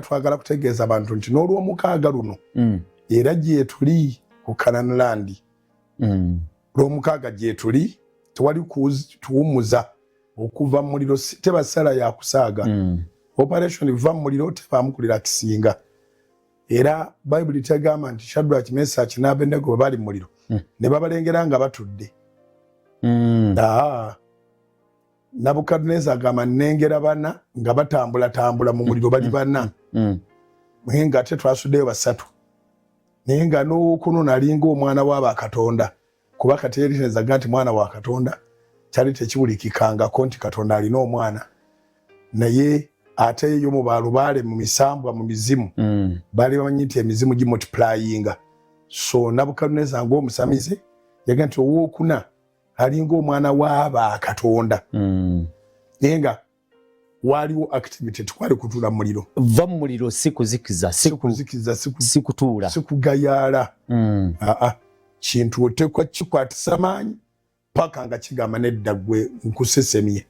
twagala kutegeeza abantu nti n'olw'omukaaga luno era gye tuli ku Canaan Land lw'omukaaga gye tuli tewali tuwumuza okuva mu muliro teba ssala ya kusaaga operation va mu muliro tebaamu kulira kisinga era Bayibuli tegamba nti Shadrach, Meshach n'Abednego bali mu muliro ne babalengera nga batudde Nabukadneza agamba nnengera bana nga batambula mu muliro bali bana naye nga ate twasuddeyo basatu naye nga n'okuno nalinga omwana w'Abakatonda kuba kateerezaga nti mwana wa Katonda kyali tekiwulikikangako nti Katonda alina omwana naye ate yo mu balubaale mu misambwa mu mizimu baali bamanyi nti emizimu gimultiplyinga so Nabukadneza ng'omusamize yaga nti owookuna alinga omwana w'Abakatonda naye nga waliwo activity twali kutula muliro va mu muliro sikuzikiza sikutuula sikugayaala kintu otekwa kikwatisa maanyi paka nga kigamba nedda gwe nkusesemye